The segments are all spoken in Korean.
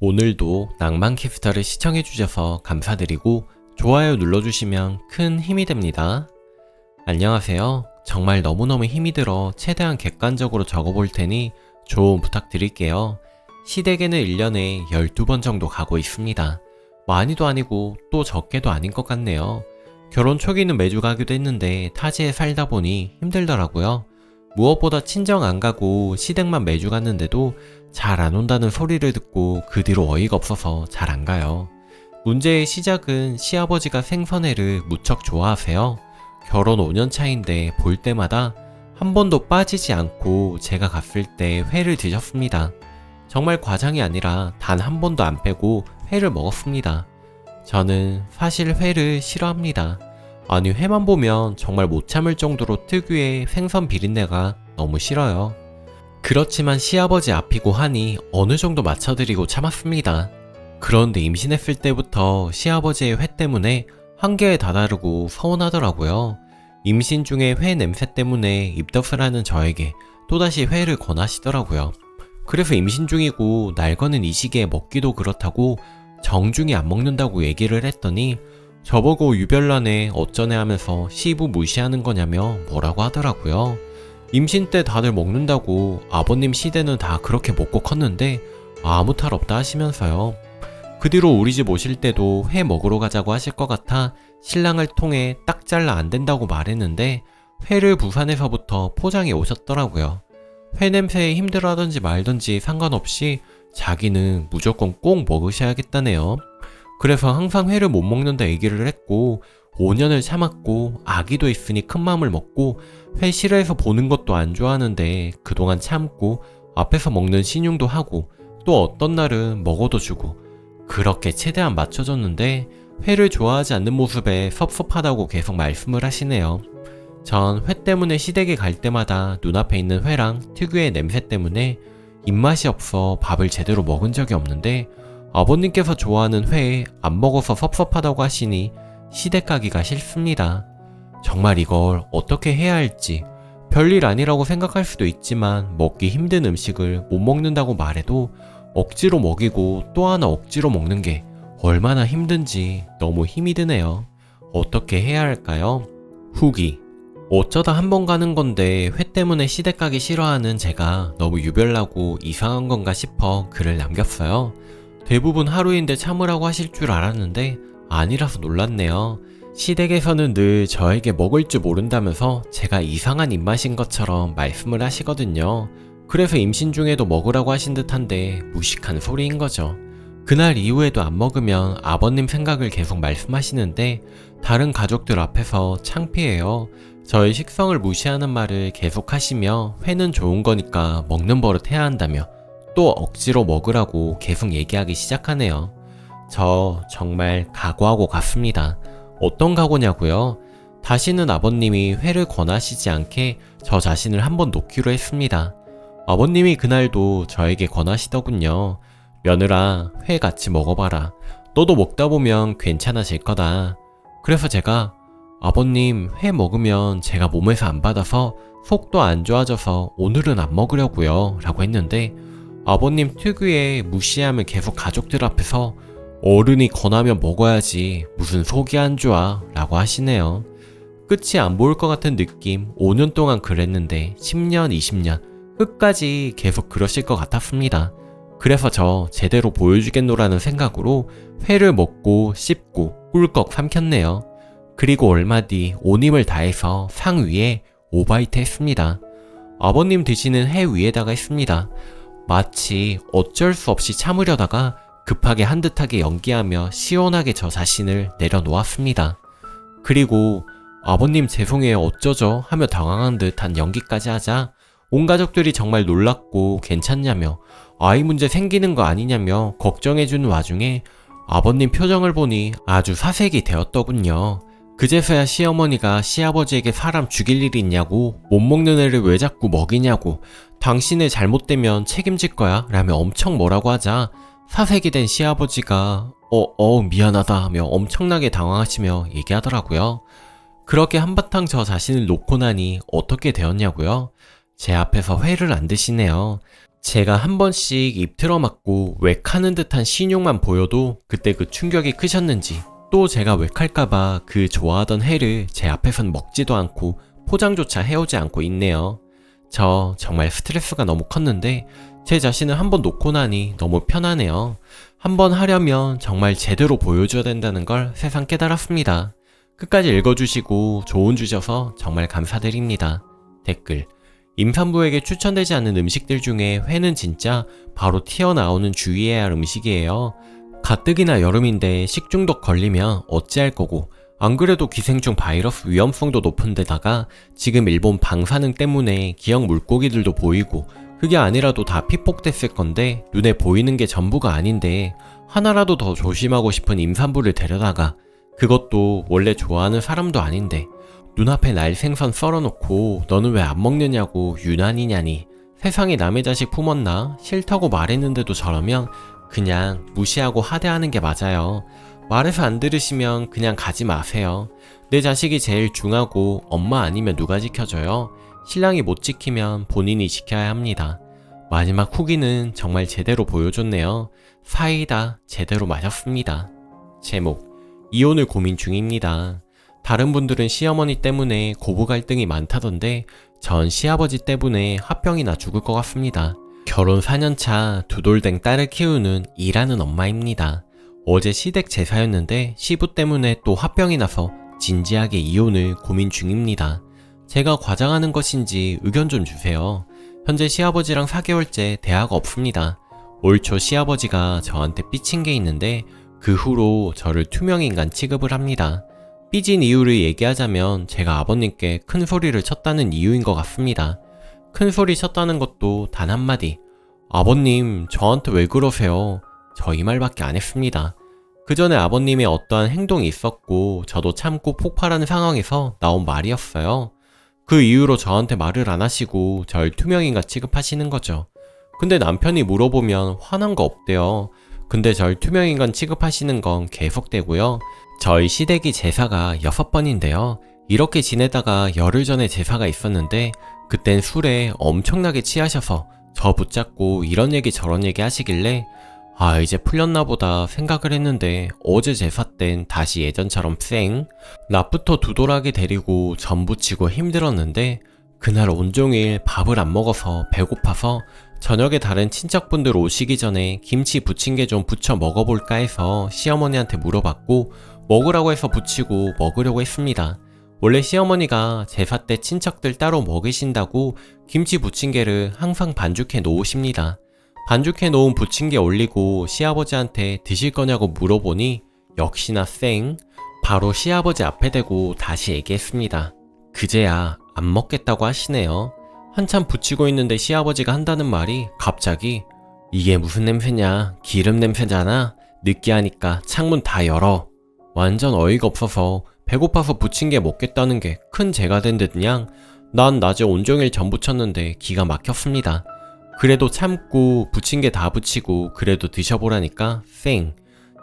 오늘도 낭만캐스터를 시청해주셔서 감사드리고 좋아요 눌러주시면 큰 힘이 됩니다. 안녕하세요. 정말 너무너무 힘이 들어 최대한 객관적으로 적어볼 테니 조언 부탁드릴게요. 시댁에는 1년에 12번 정도 가고 있습니다. 많이도 아니고 또 적게도 아닌 것 같네요. 결혼 초기는 매주 가기도 했는데 타지에 살다 보니 힘들더라고요. 무엇보다 친정 안 가고 시댁만 매주 갔는데도 잘 안 온다는 소리를 듣고 그 뒤로 어이가 없어서 잘 안 가요. 문제의 시작은 시아버지가 생선회를 무척 좋아하세요. 결혼 5년 차인데 볼 때마다 한 번도 빠지지 않고 제가 갔을 때 회를 드셨습니다. 정말 과장이 아니라 단 한 번도 안 빼고 회를 먹었습니다. 저는 사실 회를 싫어합니다. 아니, 회만 보면 정말 못 참을 정도로 특유의 생선 비린내가 너무 싫어요. 그렇지만 시아버지 앞이고 하니 어느 정도 맞춰드리고 참았습니다. 그런데 임신했을 때부터 시아버지의 회 때문에 한계에 다다르고 서운하더라고요. 임신 중에 회 냄새 때문에 입덧을 하는 저에게 또다시 회를 권하시더라고요. 그래서 임신 중이고 날 거는 이 시기에 먹기도 그렇다고 정중히 안 먹는다고 얘기를 했더니 저보고 유별나네 어쩌네 하면서 시부 무시하는 거냐며 뭐라고 하더라고요. 임신 때 다들 먹는다고 아버님 시대는 다 그렇게 먹고 컸는데 아무 탈 없다 하시면서요. 그 뒤로 우리 집 오실 때도 회 먹으러 가자고 하실 것 같아 신랑을 통해 딱 잘라 안 된다고 말했는데 회를 부산에서부터 포장해 오셨더라고요. 회 냄새에 힘들어하던지 말던지 상관없이 자기는 무조건 꼭 먹으셔야겠다네요. 그래서 항상 회를 못 먹는다 얘기를 했고 5년을 참았고 아기도 있으니 큰 맘을 먹고 회 싫어해서 보는 것도 안 좋아하는데 그동안 참고 앞에서 먹는 신용도 하고 또 어떤 날은 먹어도 주고 그렇게 최대한 맞춰줬는데 회를 좋아하지 않는 모습에 섭섭하다고 계속 말씀을 하시네요. 전 회 때문에 시댁에 갈 때마다 눈앞에 있는 회랑 특유의 냄새 때문에 입맛이 없어 밥을 제대로 먹은 적이 없는데 아버님께서 좋아하는 회 안 먹어서 섭섭하다고 하시니 시댁 가기가 싫습니다. 정말 이걸 어떻게 해야 할지 별일 아니라고 생각할 수도 있지만 먹기 힘든 음식을 못 먹는다고 말해도 억지로 먹이고 또 하나 억지로 먹는 게 얼마나 힘든지 너무 힘이 드네요. 어떻게 해야 할까요? 후기. 어쩌다 한 번 가는 건데 회 때문에 시댁 가기 싫어하는 제가 너무 유별나고 이상한 건가 싶어 글을 남겼어요. 대부분 하루인데 참으라고 하실 줄 알았는데 아니라서 놀랐네요. 시댁에서는 늘 저에게 먹을 줄 모른다면서 제가 이상한 입맛인 것처럼 말씀을 하시거든요. 그래서 임신 중에도 먹으라고 하신 듯한데 무식한 소리인 거죠. 그날 이후에도 안 먹으면 아버님 생각을 계속 말씀하시는데 다른 가족들 앞에서 창피해요. 저의 식성을 무시하는 말을 계속 하시며 회는 좋은 거니까 먹는 버릇 해야 한다며 또 억지로 먹으라고 계속 얘기하기 시작하네요. 저 정말 각오하고 갔습니다. 어떤 각오냐고요? 다시는 아버님이 회를 권하시지 않게 저 자신을 한번 놓기로 했습니다. 아버님이 그날도 저에게 권하시더군요. 며느라, 회 같이 먹어봐라. 너도 먹다 보면 괜찮아질 거다. 그래서 제가 아버님, 회 먹으면 제가 몸에서 안 받아서 속도 안 좋아져서 오늘은 안 먹으려고요 라고 했는데 아버님 특유의 무시함을 계속 가족들 앞에서 어른이 권하면 먹어야지 무슨 속이 안 좋아 라고 하시네요. 끝이 안 보일 것 같은 느낌. 5년 동안 그랬는데 10년, 20년 끝까지 계속 그러실 것 같았습니다. 그래서 저 제대로 보여주겠노라는 생각으로 회를 먹고 씹고 꿀꺽 삼켰네요. 그리고 얼마 뒤 온 힘을 다해서 상 위에 오바이트 했습니다. 아버님 드시는 회 위에다가 했습니다. 마치 어쩔 수 없이 참으려다가 급하게 한 듯하게 연기하며 시원하게 저 자신을 내려놓았습니다. 그리고 아버님 죄송해요 어쩌죠 하며 당황한 듯한 연기까지 하자 온 가족들이 정말 놀랐고 괜찮냐며 아이 문제 생기는 거 아니냐며 걱정해주는 와중에 아버님 표정을 보니 아주 사색이 되었더군요. 그제서야 시어머니가 시아버지에게 사람 죽일 일이 있냐고 못 먹는 애를 왜 자꾸 먹이냐고 당신의 잘못되면 책임질 거야 라며 엄청 뭐라고 하자 사색이 된 시아버지가 미안하다 하며 엄청나게 당황하시며 얘기하더라고요. 그렇게 한바탕 저 자신을 놓고 나니 어떻게 되었냐고요? 제 앞에서 회를 안 드시네요. 제가 한 번씩 입 틀어맞고 웩하는 듯한 신용만 보여도 그때 그 충격이 크셨는지, 또 제가 웩할까봐 그 좋아하던 회를 제 앞에선 먹지도 않고 포장조차 해오지 않고 있네요. 저 정말 스트레스가 너무 컸는데 제 자신을 한번 놓고 나니 너무 편하네요. 한번 하려면 정말 제대로 보여줘야 된다는 걸 새삼 깨달았습니다. 끝까지 읽어주시고 조언 주셔서 정말 감사드립니다. 댓글: 임산부에게 추천되지 않는 음식들 중에 회는 진짜 바로 튀어나오는 주의해야 할 음식이에요. 가뜩이나 여름인데 식중독 걸리면 어찌할 거고, 안 그래도 기생충 바이러스 위험성도 높은데다가 지금 일본 방사능 때문에 기형 물고기들도 보이고, 그게 아니라도 다 피폭됐을 건데 눈에 보이는 게 전부가 아닌데 하나라도 더 조심하고 싶은 임산부를 데려다가, 그것도 원래 좋아하는 사람도 아닌데 눈앞에 날 생선 썰어놓고 너는 왜 안 먹느냐고 유난이냐니, 세상에 남의 자식 품었나? 싫다고 말했는데도 저러면 그냥 무시하고 하대하는 게 맞아요. 말해서 안 들으시면 그냥 가지 마세요. 내 자식이 제일 중하고 엄마 아니면 누가 지켜줘요? 신랑이 못 지키면 본인이 지켜야 합니다. 마지막 후기는 정말 제대로 보여줬네요. 사이다 제대로 마셨습니다. 제목: 이혼을 고민 중입니다. 다른 분들은 시어머니 때문에 고부 갈등이 많다던데 전 시아버지 때문에 화병이나 죽을 것 같습니다. 결혼 4년차 두돌댕 딸을 키우는 일하는 엄마입니다. 어제 시댁 제사였는데 시부 때문에 또 화병이 나서 진지하게 이혼을 고민 중입니다. 제가 과장하는 것인지 의견 좀 주세요. 현재 시아버지랑 4개월째 대화가 없습니다. 올 초 시아버지가 저한테 삐친 게 있는데 그 후로 저를 투명인간 취급을 합니다. 삐진 이유를 얘기하자면 제가 아버님께 큰 소리를 쳤다는 이유인 것 같습니다. 큰 소리 쳤다는 것도 단 한마디: 아버님 저한테 왜 그러세요? 저 이 말밖에 안 했습니다. 그 전에 아버님의 어떠한 행동이 있었고 저도 참고 폭발하는 상황에서 나온 말이었어요. 그 이후로 저한테 말을 안 하시고 절 투명인간 취급하시는 거죠. 근데 남편이 물어보면 화난 거 없대요. 근데 절 투명인간 취급하시는 건 계속되고요. 저희 시댁이 제사가 6번인데요. 이렇게 지내다가 열흘 전에 제사가 있었는데 그땐 술에 엄청나게 취하셔서 저 붙잡고 이런 얘기 저런 얘기 하시길래 아 이제 풀렸나 보다 생각을 했는데 어제 제사 땐 다시 예전처럼 쌩. 낮부터 두돌하게 데리고 전 부치고 힘들었는데 그날 온종일 밥을 안 먹어서 배고파서 저녁에 다른 친척분들 오시기 전에 김치 부침개 좀 부쳐 먹어볼까 해서 시어머니한테 물어봤고 먹으라고 해서 부치고 먹으려고 했습니다. 원래 시어머니가 제사 때 친척들 따로 먹이신다고 김치 부침개를 항상 반죽해 놓으십니다. 반죽해 놓은 부침개 올리고 시아버지한테 드실 거냐고 물어보니 역시나 쌩. 바로 시아버지 앞에 대고 다시 얘기했습니다. 그제야 안 먹겠다고 하시네요. 한참 부치고 있는데 시아버지가 한다는 말이 갑자기 이게 무슨 냄새냐, 기름 냄새잖아, 느끼하니까 창문 다 열어. 완전 어이가 없어서 배고파서 부침개 먹겠다는 게 큰 죄가 된 듯 그냥 난 낮에 온종일 전 부쳤는데 기가 막혔습니다. 그래도 참고 부침개 다 부치고 그래도 드셔보라니까 쌩.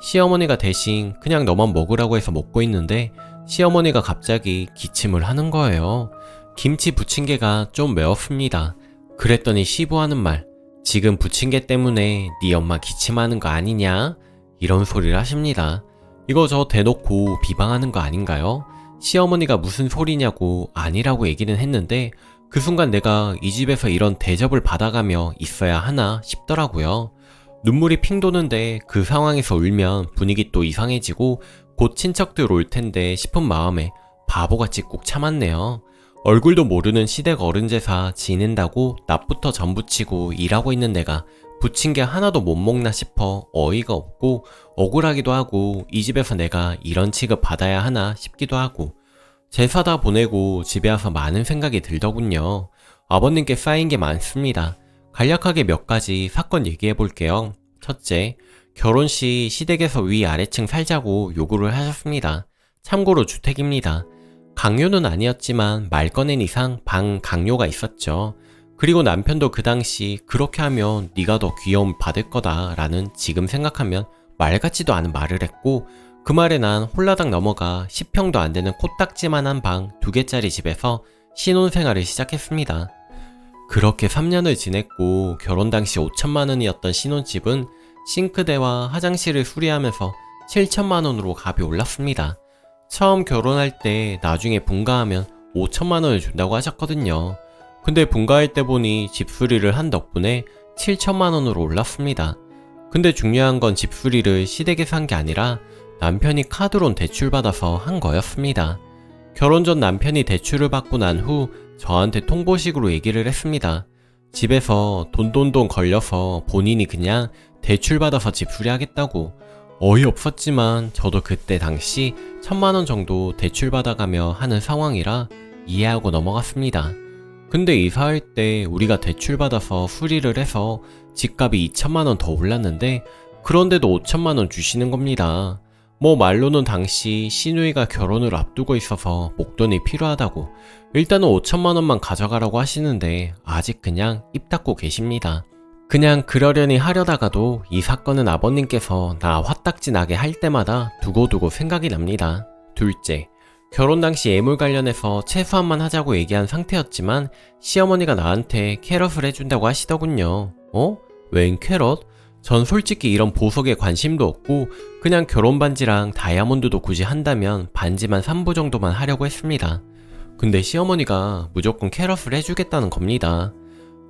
시어머니가 대신 그냥 너만 먹으라고 해서 먹고 있는데 시어머니가 갑자기 기침을 하는 거예요. 김치 부침개가 좀 매웠습니다. 그랬더니 시부하는 말: 지금 부침개 때문에 네 엄마 기침하는 거 아니냐? 이런 소리를 하십니다. 이거 저 대놓고 비방하는 거 아닌가요? 시어머니가 무슨 소리냐고 아니라고 얘기는 했는데 그 순간 내가 이 집에서 이런 대접을 받아가며 있어야 하나 싶더라고요. 눈물이 핑 도는데 그 상황에서 울면 분위기 또 이상해지고 곧 친척들 올 텐데 싶은 마음에 바보같이 꾹 참았네요. 얼굴도 모르는 시댁 어른 제사 지낸다고 낮부터 전 부치고 일하고 있는 내가 부친 게 하나도 못 먹나 싶어 어이가 없고 억울하기도 하고 이 집에서 내가 이런 취급 받아야 하나 싶기도 하고 제사 다 보내고 집에 와서 많은 생각이 들더군요. 아버님께 쌓인 게 많습니다. 간략하게 몇 가지 사건 얘기해 볼게요. 첫째, 결혼 시 시댁에서 위아래층 살자고 요구를 하셨습니다. 참고로 주택입니다. 강요는 아니었지만 말 꺼낸 이상 방 강요가 있었죠. 그리고 남편도 그 당시 그렇게 하면 네가 더 귀여움 받을 거다 라는 지금 생각하면 말 같지도 않은 말을 했고 그 말에 난 홀라당 넘어가 10평도 안 되는 코딱지만한 방 2개짜리 집에서 신혼생활을 시작했습니다. 그렇게 3년을 지냈고 결혼 당시 5천만 원이었던 신혼집은 싱크대와 화장실을 수리하면서 7천만 원으로 값이 올랐습니다. 처음 결혼할 때 나중에 분가하면 5천만 원을 준다고 하셨거든요. 근데 분가할 때 보니 집수리를 한 덕분에 7천만 원으로 올랐습니다. 근데 중요한 건 집수리를 시댁에서 한 게 아니라 남편이 카드론 대출받아서 한 거였습니다. 결혼 전 남편이 대출을 받고 난 후 저한테 통보식으로 얘기를 했습니다. 집에서 돈돈돈 걸려서 본인이 그냥 대출받아서 집수리하겠다고. 어이없었지만 저도 그때 당시 1,000만 원 정도 대출받아가며 하는 상황이라 이해하고 넘어갔습니다. 근데 이사할 때 우리가 대출받아서 수리를 해서 집값이 2천만 원 더 올랐는데 그런데도 5천만 원 주시는 겁니다. 뭐 말로는 당시 시누이가 결혼을 앞두고 있어서 목돈이 필요하다고 일단은 5천만 원만 가져가라고 하시는데 아직 그냥 입 닫고 계십니다. 그냥 그러려니 하려다가도 이 사건은 아버님께서 나 화딱지 나게 할 때마다 두고두고 생각이 납니다. 둘째, 결혼 당시 예물 관련해서 최소한만 하자고 얘기한 상태였지만 시어머니가 나한테 캐럿을 해준다고 하시더군요. 웬 캐럿? 전 솔직히 이런 보석에 관심도 없고 그냥 결혼 반지랑 다이아몬드도 굳이 한다면 반지만 3부 정도만 하려고 했습니다. 근데 시어머니가 무조건 캐럿을 해주겠다는 겁니다.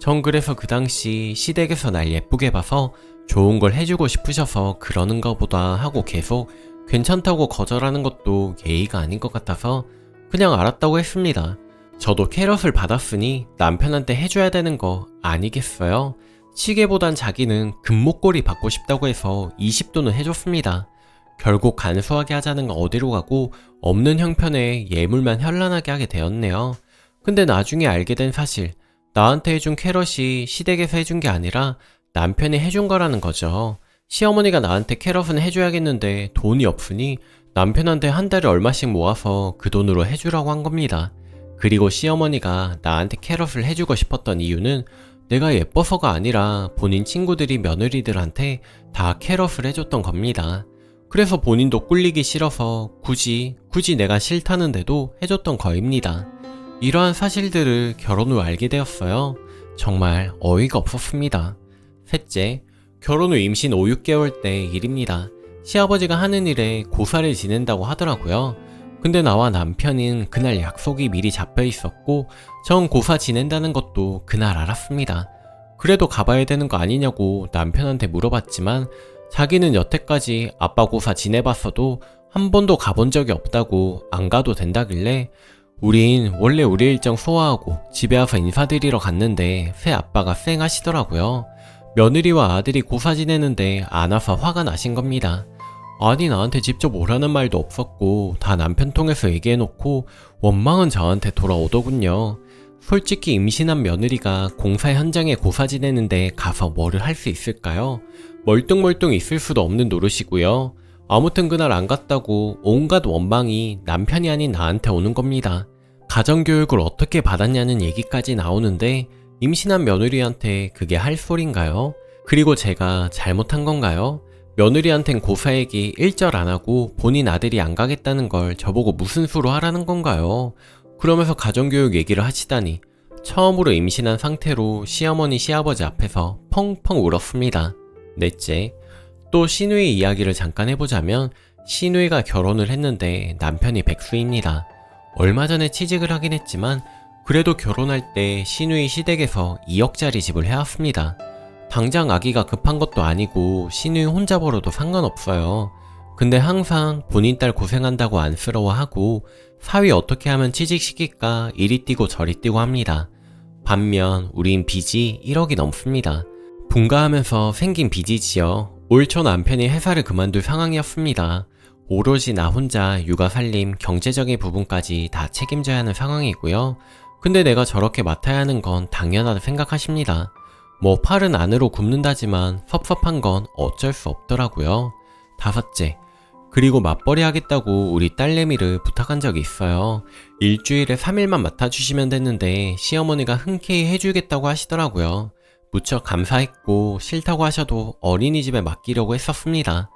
전 그래서 그 당시 시댁에서 날 예쁘게 봐서 좋은 걸 해주고 싶으셔서 그러는가 보다 하고 계속 괜찮다고 거절하는 것도 예의가 아닌 것 같아서 그냥 알았다고 했습니다. 저도 캐럿을 받았으니 남편한테 해줘야 되는 거 아니겠어요? 시계보단 자기는 금목걸이 받고 싶다고 해서 20도는 해줬습니다. 결국 간소하게 하자는 건 어디로 가고 없는 형편에 예물만 현란하게 하게 되었네요. 근데 나중에 알게 된 사실, 나한테 해준 캐럿이 시댁에서 해준 게 아니라 남편이 해준 거라는 거죠. 시어머니가 나한테 캐럿은 해줘야겠는데 돈이 없으니 남편한테 한 달에 얼마씩 모아서 그 돈으로 해주라고 한 겁니다. 그리고 시어머니가 나한테 캐럿을 해주고 싶었던 이유는 내가 예뻐서가 아니라 본인 친구들이 며느리들한테 다 캐럿을 해줬던 겁니다. 그래서 본인도 꿀리기 싫어서 굳이 내가 싫다는데도 해줬던 거입니다. 이러한 사실들을 결혼 후 알게 되었어요. 정말 어이가 없었습니다. 셋째, 결혼 후 임신 5, 6개월 때 일입니다. 시아버지가 하는 일에 고사를 지낸다고 하더라고요. 근데 나와 남편은 그날 약속이 미리 잡혀 있었고 전 고사 지낸다는 것도 그날 알았습니다. 그래도 가봐야 되는 거 아니냐고 남편한테 물어봤지만 자기는 여태까지 아빠 고사 지내봤어도 한 번도 가본 적이 없다고 안 가도 된다길래 우린 원래 우리 일정 소화하고 집에 와서 인사드리러 갔는데 새 아빠가 쌩하시더라고요. 며느리와 아들이 고사 지내는데 안 와서 화가 나신 겁니다. 아니 나한테 직접 오라는 말도 없었고 다 남편 통해서 얘기해놓고 원망은 저한테 돌아오더군요. 솔직히 임신한 며느리가 공사 현장에 고사 지내는데 가서 뭐를 할 수 있을까요? 멀뚱멀뚱 있을 수도 없는 노릇이고요. 아무튼 그날 안 갔다고 온갖 원망이 남편이 아닌 나한테 오는 겁니다. 가정교육을 어떻게 받았냐는 얘기까지 나오는데 임신한 며느리한테 그게 할 소린가요? 그리고 제가 잘못한 건가요? 며느리한텐 고사 얘기 일절 안 하고 본인 아들이 안 가겠다는 걸 저보고 무슨 수로 하라는 건가요? 그러면서 가정교육 얘기를 하시다니 처음으로 임신한 상태로 시어머니 시아버지 앞에서 펑펑 울었습니다. 넷째, 또 시누이 이야기를 잠깐 해보자면 시누이가 결혼을 했는데 남편이 백수입니다. 얼마 전에 취직을 하긴 했지만 그래도 결혼할 때 시누이 시댁에서 2억짜리 집을 해왔습니다. 당장 아기가 급한 것도 아니고 시누이 혼자 벌어도 상관없어요. 근데 항상 본인 딸 고생한다고 안쓰러워하고 사위 어떻게 하면 취직시킬까 이리 뛰고 저리 뛰고 합니다. 반면 우린 빚이 1억이 넘습니다. 분가하면서 생긴 빚이지요. 올 초 남편이 회사를 그만둘 상황이었습니다. 오로지 나 혼자 육아 살림 경제적인 부분까지 다 책임져야 하는 상황이고요. 근데 내가 저렇게 맡아야 하는 건 당연하다 생각하십니다. 뭐 팔은 안으로 굽는다지만 섭섭한 건 어쩔 수 없더라고요. 다섯째, 그리고 맞벌이 하겠다고 우리 딸내미를 부탁한 적이 있어요. 일주일에 3일만 맡아주시면 됐는데 시어머니가 흔쾌히 해주겠다고 하시더라고요. 무척 감사했고 싫다고 하셔도 어린이집에 맡기려고 했었습니다.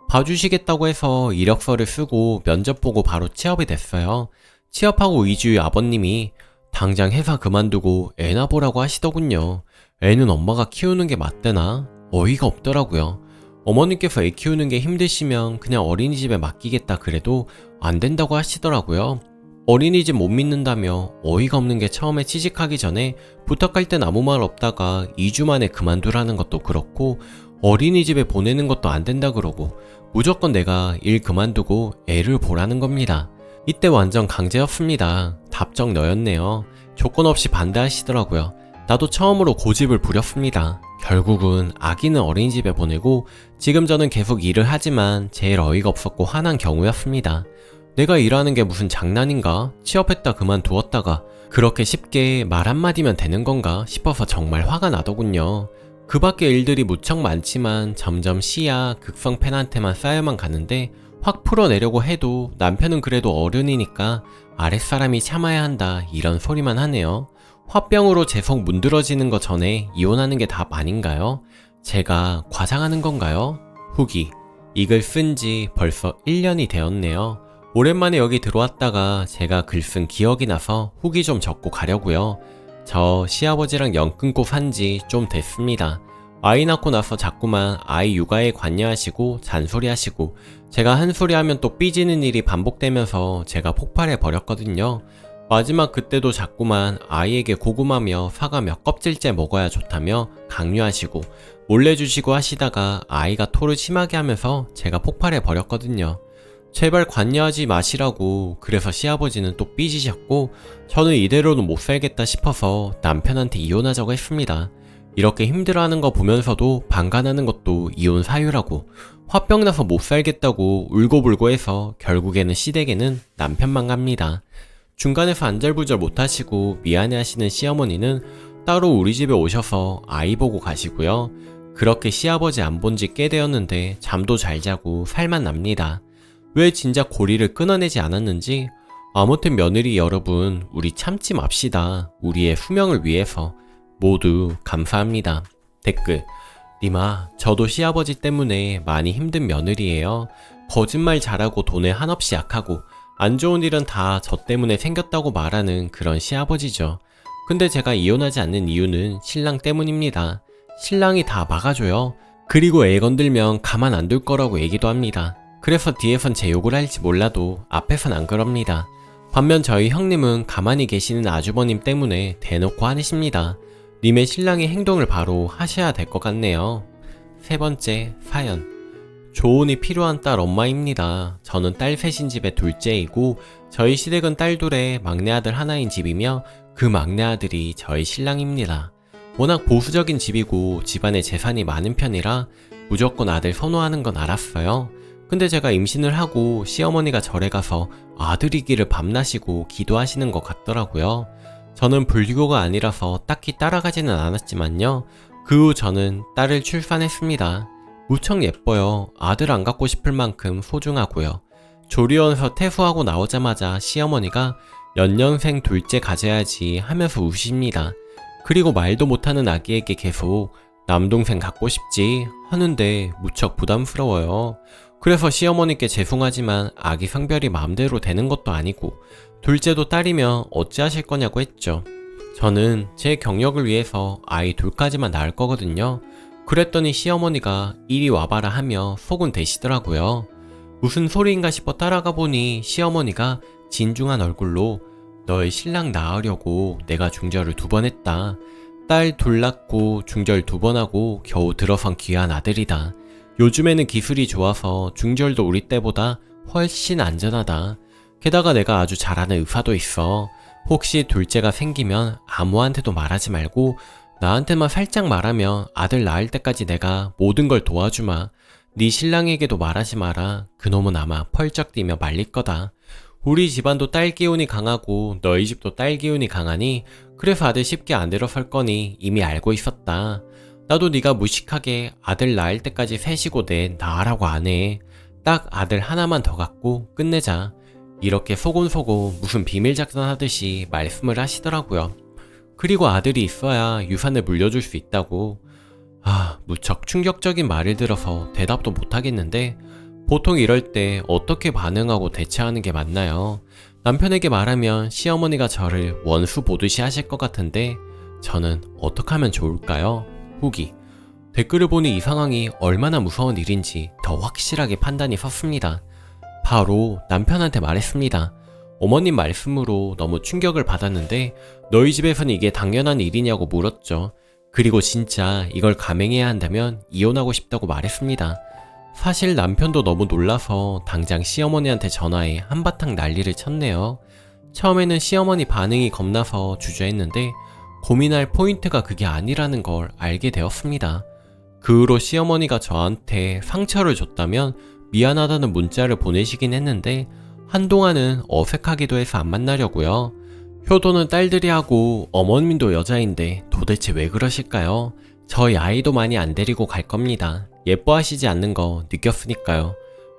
봐주시겠다고 해서 이력서를 쓰고 면접 보고 바로 취업이 됐어요. 취업하고 2주 후 아버님이 당장 회사 그만두고 애나 보라고 하시더군요. 애는 엄마가 키우는 게 맞대나? 어이가 없더라고요. 어머님께서 애 키우는 게 힘드시면 그냥 어린이집에 맡기겠다 그래도 안 된다고 하시더라고요. 어린이집 못 믿는다며 어이가 없는 게 처음에 취직하기 전에 부탁할 땐 아무 말 없다가 2주 만에 그만두라는 것도 그렇고 어린이집에 보내는 것도 안 된다 그러고 무조건 내가 일 그만두고 애를 보라는 겁니다. 이때 완전 강제였습니다. 답정 너였네요. 조건 없이 반대하시더라고요. 나도 처음으로 고집을 부렸습니다. 결국은 아기는 어린이집에 보내고 지금 저는 계속 일을 하지만 제일 어이가 없었고 화난 경우였습니다. 내가 일하는 게 무슨 장난인가? 취업했다 그만두었다가 그렇게 쉽게 말 한마디면 되는 건가 싶어서 정말 화가 나더군요. 그 밖에 일들이 무척 많지만 점점 시야 극성 팬한테만 쌓여만 가는데 확 풀어내려고 해도 남편은 그래도 어른이니까 아랫사람이 참아야 한다 이런 소리만 하네요. 화병으로 제 속 문드러지는 것 전에 이혼하는 게 답 아닌가요? 제가 과장하는 건가요? 후기. 이 글 쓴 지 벌써 1년이 되었네요. 오랜만에 여기 들어왔다가 제가 글 쓴 기억이 나서 후기 좀 적고 가려고요. 저 시아버지랑 연 끊고 산 지 좀 됐습니다. 아이 낳고 나서 자꾸만 아이 육아에 관여하시고 잔소리하시고 제가 한 소리 하면 또 삐지는 일이 반복되면서 제가 폭발해 버렸거든요. 마지막 그때도 자꾸만 아이에게 고구마며 사과 몇 껍질째 먹어야 좋다며 강요하시고 몰래 주시고 하시다가 아이가 토를 심하게 하면서 제가 폭발해 버렸거든요. 제발 관여하지 마시라고. 그래서 시아버지는 또 삐지셨고 저는 이대로는 못 살겠다 싶어서 남편한테 이혼하자고 했습니다. 이렇게 힘들어하는 거 보면서도 방관하는 것도 이혼 사유라고 화병 나서 못 살겠다고 울고불고 해서 결국에는 시댁에는 남편만 갑니다. 중간에서 안절부절 못하시고 미안해하시는 시어머니는 따로 우리 집에 오셔서 아이 보고 가시고요. 그렇게 시아버지 안 본 지 꽤 되었는데 잠도 잘 자고 살만 납니다. 왜 진작 고리를 끊어내지 않았는지. 아무튼 며느리 여러분, 우리 참지 맙시다. 우리의 수명을 위해서. 모두 감사합니다. 댓글. 니마, 저도 시아버지 때문에 많이 힘든 며느리예요. 거짓말 잘하고 돈에 한없이 약하고 안 좋은 일은 다 저 때문에 생겼다고 말하는 그런 시아버지죠. 근데 제가 이혼하지 않는 이유는 신랑 때문입니다. 신랑이 다 막아줘요. 그리고 애 건들면 가만 안 둘 거라고 얘기도 합니다. 그래서 뒤에선 제 욕을 할지 몰라도 앞에선 안 그럽니다. 반면 저희 형님은 가만히 계시는 아주버님 때문에 대놓고 화내십니다. 님의 신랑의 행동을 바로 하셔야 될 것 같네요. 세 번째 사연. 조언이 필요한 딸 엄마입니다. 저는 딸 셋인 집의 둘째이고 저희 시댁은 딸 둘에 막내 아들 하나인 집이며 그 막내 아들이 저희 신랑입니다. 워낙 보수적인 집이고 집안에 재산이 많은 편이라 무조건 아들 선호하는 건 알았어요. 근데 제가 임신을 하고 시어머니가 절에 가서 아들이기를 밤낮이고 기도하시는 것 같더라고요. 저는 불교가 아니라서 딱히 따라가지는 않았지만요. 그 후 저는 딸을 출산했습니다. 무척 예뻐요. 아들 안 갖고 싶을 만큼 소중하고요. 조리원에서 퇴소하고 나오자마자 시어머니가 연년생 둘째 가져야지 하면서 우십니다. 그리고 말도 못하는 아기에게 계속 남동생 갖고 싶지 하는데 무척 부담스러워요. 그래서 시어머니께 죄송하지만 아기 성별이 마음대로 되는 것도 아니고 둘째도 딸이면 어찌하실 거냐고 했죠. 저는 제 경력을 위해서 아이 둘까지만 낳을 거거든요. 그랬더니 시어머니가 이리 와봐라 하며 속은 되시더라고요. 무슨 소리인가 싶어 따라가 보니 시어머니가 진중한 얼굴로 너의 신랑 낳으려고 내가 중절을 2번 했다. 딸 둘 낳고 중절 2번 하고 겨우 들어선 귀한 아들이다. 요즘에는 기술이 좋아서 중절도 우리 때보다 훨씬 안전하다. 게다가 내가 아주 잘하는 의사도 있어. 혹시 둘째가 생기면 아무한테도 말하지 말고 나한테만 살짝 말하면 아들 낳을 때까지 내가 모든 걸 도와주마. 네 신랑에게도 말하지 마라. 그놈은 아마 펄쩍 뛰며 말릴 거다. 우리 집안도 딸 기운이 강하고 너희 집도 딸 기운이 강하니 그래서 아들 쉽게 안 들어설 거니 이미 알고 있었다. 나도 네가 무식하게 아들 낳을 때까지 셋이고 넷 낳으라고 안 해. 딱 아들 하나만 더 갖고 끝내자. 이렇게 소곤소곤 무슨 비밀 작전하듯이 말씀을 하시더라고요. 그리고 아들이 있어야 유산을 물려줄 수 있다고. 무척 충격적인 말을 들어서 대답도 못하겠는데 보통 이럴 때 어떻게 반응하고 대처하는 게 맞나요? 남편에게 말하면 시어머니가 저를 원수 보듯이 하실 것 같은데 저는 어떻게 하면 좋을까요? 후기. 댓글을 보니 이 상황이 얼마나 무서운 일인지 더 확실하게 판단이 섰습니다. 바로 남편한테 말했습니다. 어머님 말씀으로 너무 충격을 받았는데 너희 집에서는 이게 당연한 일이냐고 물었죠. 그리고 진짜 이걸 감행해야 한다면 이혼하고 싶다고 말했습니다. 사실 남편도 너무 놀라서 당장 시어머니한테 전화해 한바탕 난리를 쳤네요. 처음에는 시어머니 반응이 겁나서 주저했는데 고민할 포인트가 그게 아니라는 걸 알게 되었습니다. 그 후로 시어머니가 저한테 상처를 줬다면 미안하다는 문자를 보내시긴 했는데 한동안은 어색하기도 해서 안 만나려고요. 효도는 딸들이 하고 어머님도 여자인데 도대체 왜 그러실까요? 저희 아이도 많이 안 데리고 갈 겁니다. 예뻐하시지 않는 거 느꼈으니까요.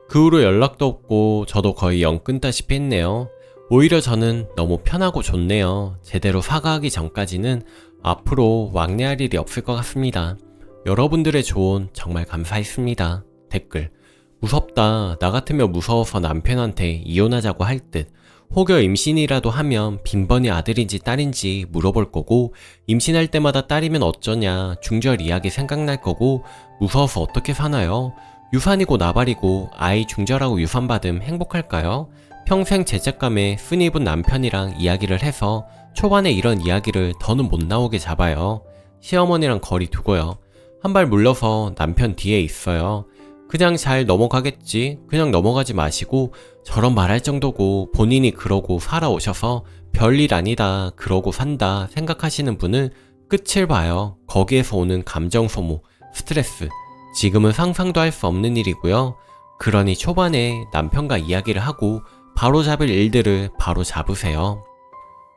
그 후로 연락도 없고 저도 거의 영 끊다시피 했네요. 오히려 저는 너무 편하고 좋네요. 제대로 사과하기 전까지는 앞으로 왕래할 일이 없을 것 같습니다. 여러분들의 조언 정말 감사했습니다. 댓글. 무섭다. 나 같으면 무서워서 남편한테 이혼하자고 할 듯. 혹여 임신이라도 하면 빈번히 아들인지 딸인지 물어볼 거고 임신할 때마다 딸이면 어쩌냐 중절 이야기 생각날 거고 무서워서 어떻게 사나요? 유산이고 나발이고 아이 중절하고 유산받음 행복할까요? 평생 죄책감에 쓴입은 남편이랑 이야기를 해서 초반에 이런 이야기를 더는 못 나오게 잡아요. 시어머니랑 거리 두고요. 한 발 물러서 남편 뒤에 있어요. 그냥 잘 넘어가겠지. 그냥 넘어가지 마시고 저런 말할 정도고 본인이 그러고 살아오셔서 별일 아니다 그러고 산다 생각하시는 분은 끝을 봐요. 거기에서 오는 감정 소모, 스트레스 지금은 상상도 할 수 없는 일이고요. 그러니 초반에 남편과 이야기를 하고 바로 잡을 일들을 바로 잡으세요.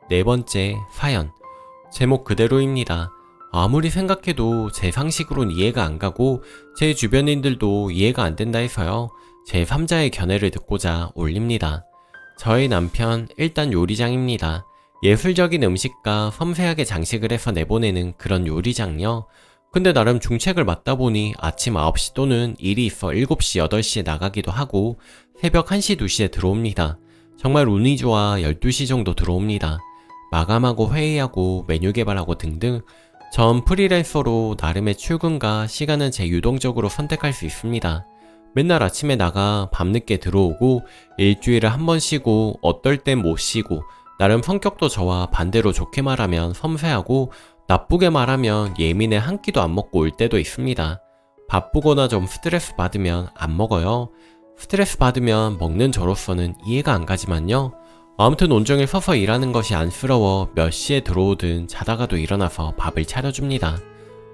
네 번째 사연. 제목 그대로입니다. 아무리 생각해도 제 상식으론 이해가 안 가고 제 주변인들도 이해가 안 된다 해서요. 제 3자의 견해를 듣고자 올립니다. 저희 남편 일단 요리장입니다. 예술적인 음식과 섬세하게 장식을 해서 내보내는 그런 요리장요. 근데 나름 중책을 맡다 보니 아침 9시 또는 일이 있어 7시, 8시에 나가기도 하고 새벽 1시, 2시에 들어옵니다. 정말 운이 좋아 12시 정도 들어옵니다. 마감하고 회의하고 메뉴 개발하고 등등 전 프리랜서로 나름의 출근과 시간은 제 유동적으로 선택할 수 있습니다. 맨날 아침에 나가 밤늦게 들어오고 일주일에 한 번 쉬고 어떨 땐 못 쉬고 나름 성격도 저와 반대로 좋게 말하면 섬세하고 나쁘게 말하면 예민해 한 끼도 안 먹고 올 때도 있습니다. 바쁘거나 좀 스트레스 받으면 안 먹어요. 스트레스 받으면 먹는 저로서는 이해가 안 가지만요. 아무튼 온종일 서서 일하는 것이 안쓰러워 몇 시에 들어오든 자다가도 일어나서 밥을 차려줍니다.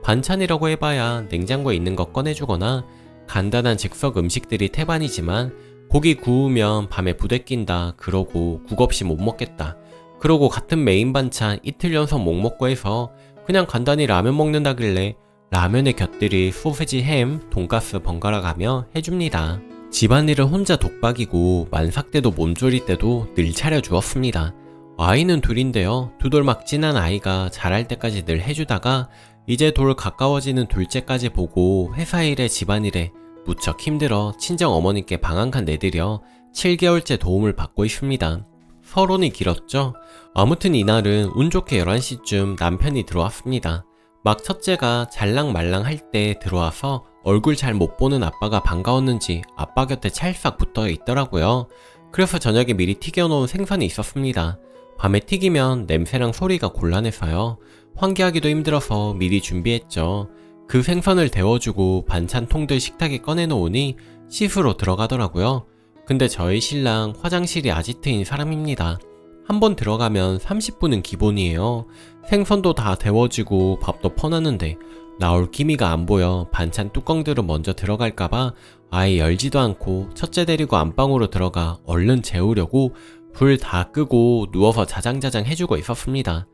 반찬이라고 해봐야 냉장고에 있는 거 꺼내주거나 간단한 즉석 음식들이 태반이지만 고기 구우면 밤에 부대낀다 그러고 국 없이 못 먹겠다 그러고 같은 메인 반찬 이틀 연속 못 먹고 해서 그냥 간단히 라면 먹는다길래 라면에 곁들일 소세지, 햄, 돈가스 번갈아 가며 해줍니다. 집안일을 혼자 독박이고 만삭 때도 몸조리 때도 늘 차려주었습니다. 아이는 둘인데요. 두 돌 막 진한 아이가 자랄 때까지 늘 해주다가 이제 돌 가까워지는 둘째까지 보고 회사 일에 집안일에 무척 힘들어 친정 어머니께 방 한 칸 내드려 7개월째 도움을 받고 있습니다. 서론이 길었죠? 아무튼 이날은 운 좋게 11시쯤 남편이 들어왔습니다. 막 첫째가 잘랑말랑 할 때 들어와서 얼굴 잘 못 보는 아빠가 반가웠는지 아빠 곁에 찰싹 붙어 있더라고요. 그래서 저녁에 미리 튀겨놓은 생선이 있었습니다. 밤에 튀기면 냄새랑 소리가 곤란해서요. 환기하기도 힘들어서 미리 준비했죠. 그 생선을 데워주고 반찬통들 식탁에 꺼내놓으니 씻으러 들어가더라고요. 근데 저희 신랑 화장실이 아지트인 사람입니다. 한번 들어가면 30분은 기본이에요. 생선도 다 데워지고 밥도 퍼놨는데 나올 기미가 안 보여 반찬 뚜껑들은 먼저 들어갈까봐 아예 열지도 않고 첫째 데리고 안방으로 들어가 얼른 재우려고 불 다 끄고 누워서 자장자장 해주고 있었습니다.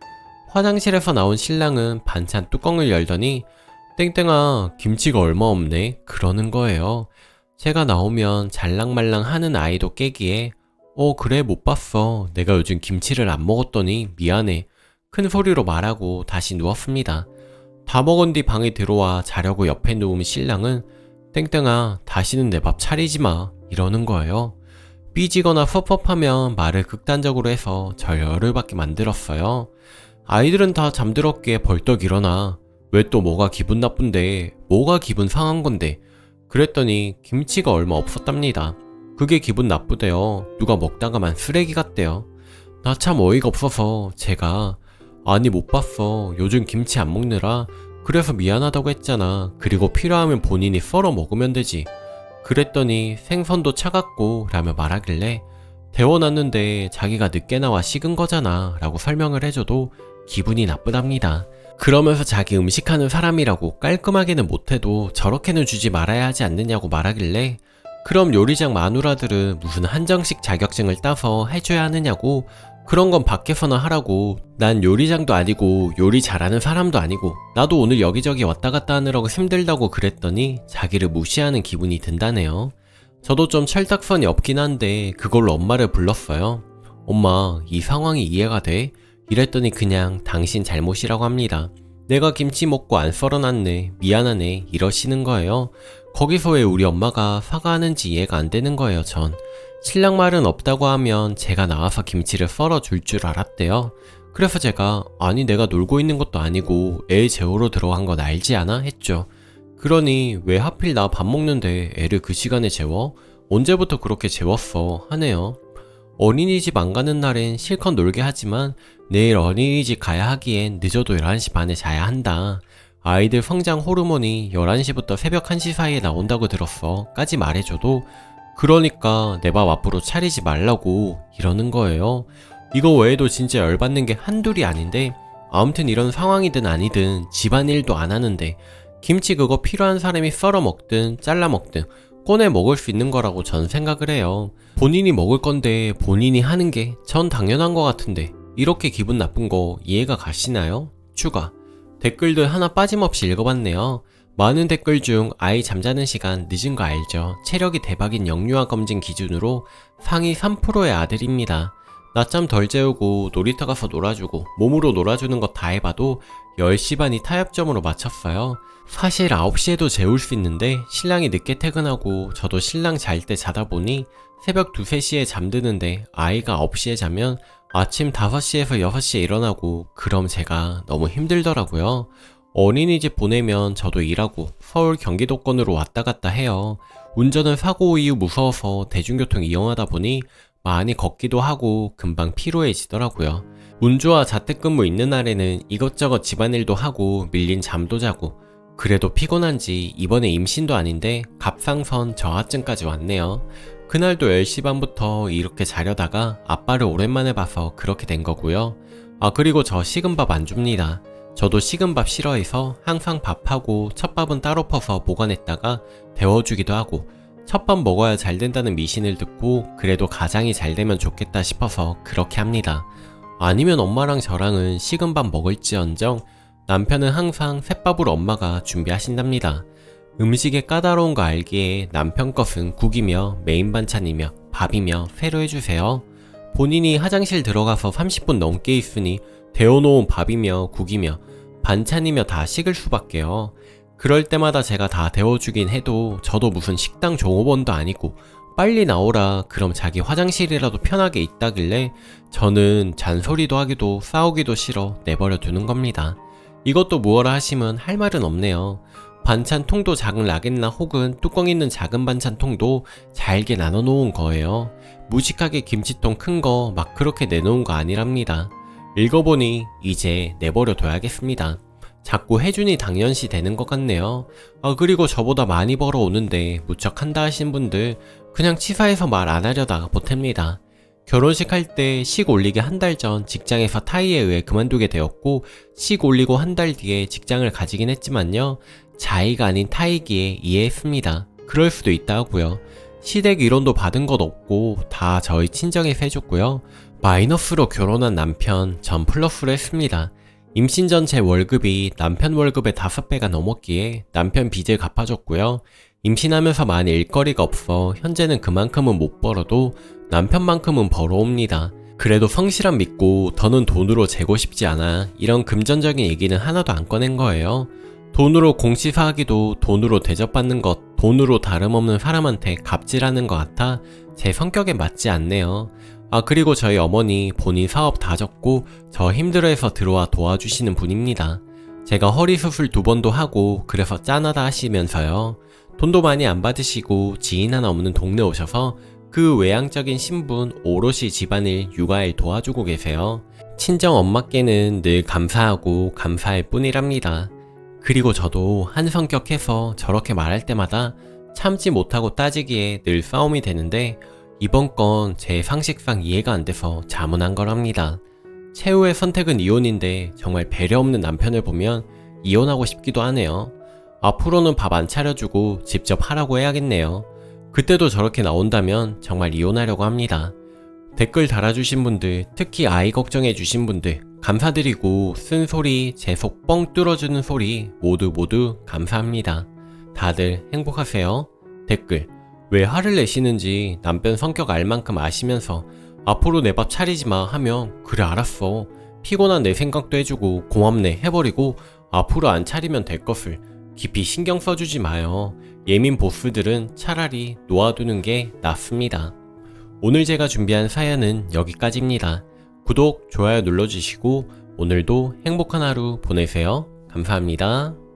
화장실에서 나온 신랑은 반찬 뚜껑을 열더니 땡땡아 김치가 얼마 없네 그러는 거예요. 제가 나오면 잘랑말랑 하는 아이도 깨기에 그래 못 봤어. 내가 요즘 김치를 안 먹었더니 미안해. 큰 소리로 말하고 다시 누웠습니다. 다 먹은 뒤 방에 들어와 자려고 옆에 누운 신랑은 땡땡아 다시는 내 밥 차리지 마 이러는 거예요. 삐지거나 섭섭하면 말을 극단적으로 해서 절 열을 받게 만들었어요. 아이들은 다 잠들었기에 벌떡 일어나. 왜 또 뭐가 기분 나쁜데? 뭐가 기분 상한 건데? 그랬더니 김치가 얼마 없었답니다. 그게 기분 나쁘대요. 누가 먹다가만 쓰레기 같대요. 나 참 어이가 없어서 제가 아니 못 봤어. 요즘 김치 안 먹느라 그래서 미안하다고 했잖아. 그리고 필요하면 본인이 썰어 먹으면 되지. 그랬더니 생선도 차갑고 라며 말하길래 데워놨는데 자기가 늦게 나와 식은 거잖아 라고 설명을 해줘도 기분이 나쁘답니다. 그러면서 자기 음식하는 사람이라고 깔끔하게는 못해도 저렇게는 주지 말아야 하지 않느냐고 말하길래 그럼 요리장 마누라들은 무슨 한정식 자격증을 따서 해줘야 하느냐고 그런 건 밖에서나 하라고 난 요리장도 아니고 요리 잘하는 사람도 아니고 나도 오늘 여기저기 왔다 갔다 하느라고 힘들다고 그랬더니 자기를 무시하는 기분이 든다네요. 저도 좀 철딱선이 없긴 한데 그걸로 엄마를 불렀어요. 엄마, 이 상황이 이해가 돼? 이랬더니 그냥 당신 잘못이라고 합니다. 내가 김치 먹고 안 썰어놨네. 미안하네. 이러시는 거예요. 거기서 왜 우리 엄마가 사과하는지 이해가 안 되는 거예요, 전. 신랑 말은 없다고 하면 제가 나와서 김치를 썰어줄 줄 알았대요. 그래서 제가 아니 내가 놀고 있는 것도 아니고 애 재우러 들어간 건 알지 않아? 했죠. 그러니 왜 하필 나 밥 먹는데 애를 그 시간에 재워? 언제부터 그렇게 재웠어? 하네요. 어린이집 안 가는 날엔 실컷 놀게 하지만 내일 어린이집 가야 하기엔 늦어도 11시 반에 자야 한다. 아이들 성장 호르몬이 11시부터 새벽 1시 사이에 나온다고 들었어. 까지 말해줘도 그러니까 내 밥 앞으로 차리지 말라고 이러는 거예요. 이거 외에도 진짜 열받는 게 한둘이 아닌데 아무튼 이런 상황이든 아니든 집안일도 안 하는데 김치 그거 필요한 사람이 썰어 먹든 잘라 먹든 꺼내 먹을 수 있는 거라고 전 생각을 해요. 본인이 먹을 건데 본인이 하는 게 전 당연한 거 같은데 이렇게 기분 나쁜 거 이해가 가시나요? 추가 댓글들 하나 빠짐없이 읽어봤네요. 많은 댓글 중 아이 잠자는 시간 늦은 거 알죠? 체력이 대박인 영유아 검진 기준으로 상위 3%의 아들입니다. 낮잠 덜 재우고 놀이터 가서 놀아주고 몸으로 놀아주는 거 다 해봐도 10시 반이 타협점으로 맞췄어요. 사실 9시에도 재울 수 있는데 신랑이 늦게 퇴근하고 저도 신랑 잘 때 자다 보니 새벽 2, 3시에 잠드는데 아이가 9시에 자면 아침 5시에서 6시에 일어나고 그럼 제가 너무 힘들더라고요. 어린이집 보내면 저도 일하고 서울 경기도권으로 왔다 갔다 해요. 운전은 사고 이후 무서워서 대중교통 이용하다 보니 많이 걷기도 하고 금방 피로해지더라고요. 운주와 자택근무 있는 날에는 이것저것 집안일도 하고 밀린 잠도 자고 그래도 피곤한지 이번에 임신도 아닌데 갑상선 저하증까지 왔네요. 그날도 10시 반부터 이렇게 자려다가 아빠를 오랜만에 봐서 그렇게 된 거고요. 아 그리고 저 식은 밥 안 줍니다. 저도 식은 밥 싫어해서 항상 밥하고 첫밥은 따로 퍼서 보관했다가 데워주기도 하고 첫밥 먹어야 잘 된다는 미신을 듣고 그래도 가장이 잘 되면 좋겠다 싶어서 그렇게 합니다. 아니면 엄마랑 저랑은 식은 밥 먹을지언정 남편은 항상 셋밥을 엄마가 준비하신답니다. 음식에 까다로운 거 알기에 남편 것은 국이며 메인 반찬이며 밥이며 새로 해주세요. 본인이 화장실 들어가서 30분 넘게 있으니 데워놓은 밥이며 국이며 반찬이며 다 식을 수밖에요. 그럴 때마다 제가 다 데워주긴 해도 저도 무슨 식당 종업원도 아니고 빨리 나오라 그럼 자기 화장실이라도 편하게 있다길래 저는 잔소리도 하기도 싸우기도 싫어 내버려 두는 겁니다. 이것도 무엇라 하시면 할 말은 없네요. 반찬통도 작은 라겐나 혹은 뚜껑 있는 작은 반찬통도 잘게 나눠 놓은 거예요. 무식하게 김치통 큰 거 막 그렇게 내놓은 거 아니랍니다. 읽어보니 이제 내버려 둬야겠습니다. 자꾸 해준이 당연시 되는 것 같네요. 아 그리고 저보다 많이 벌어오는데 무척 한다 하신 분들 그냥 치사해서 말 안 하려다가 보탭니다. 결혼식 할 때 식 올리기 한 달 전 직장에서 타이에 의해 그만두게 되었고 식 올리고 한 달 뒤에 직장을 가지긴 했지만요. 자의가 아닌 타이기에 이해했습니다. 그럴 수도 있다고요. 시댁 이론도 받은 것 없고 다 저희 친정에서 해줬고요. 마이너스로 결혼한 남편 전 플러스로 했습니다. 임신 전 제 월급이 남편 월급의 5배가 넘었기에 남편 빚을 갚아줬고요. 임신하면서 많이 일거리가 없어 현재는 그만큼은 못 벌어도 남편만큼은 벌어옵니다. 그래도 성실함 믿고 더는 돈으로 재고 싶지 않아 이런 금전적인 얘기는 하나도 안 꺼낸 거예요. 돈으로 공시사하기도 돈으로 대접받는 것 돈으로 다름없는 사람한테 갑질하는 것 같아 제 성격에 맞지 않네요. 그리고 저희 어머니 본인 사업 다 접고 저 힘들어해서 들어와 도와주시는 분입니다. 제가 허리 수술 2번도 하고 그래서 짠하다 하시면서요. 돈도 많이 안 받으시고 지인 하나 없는 동네 오셔서 그 외향적인 신분 오롯이 집안일 육아일 도와주고 계세요. 친정 엄마께는 늘 감사하고 감사할 뿐이랍니다. 그리고 저도 한 성격해서 저렇게 말할 때마다 참지 못하고 따지기에 늘 싸움이 되는데 이번 건 제 상식상 이해가 안 돼서 자문한 거랍니다. 최후의 선택은 이혼인데 정말 배려 없는 남편을 보면 이혼하고 싶기도 하네요. 앞으로는 밥 안 차려주고 직접 하라고 해야겠네요. 그때도 저렇게 나온다면 정말 이혼하려고 합니다. 댓글 달아주신 분들, 특히 아이 걱정해주신 분들 감사드리고 쓴소리, 제 속 뻥 뚫어주는 소리 모두 감사합니다. 다들 행복하세요. 댓글 왜 화를 내시는지 남편 성격 알 만큼 아시면서 앞으로 내 밥 차리지 마 하면 그래 알았어. 피곤한 내 생각도 해주고 고맙네 해버리고 앞으로 안 차리면 될 것을 깊이 신경 써주지 마요. 예민 보스들은 차라리 놓아두는 게 낫습니다. 오늘 제가 준비한 사연은 여기까지입니다. 구독, 좋아요 눌러주시고 오늘도 행복한 하루 보내세요. 감사합니다.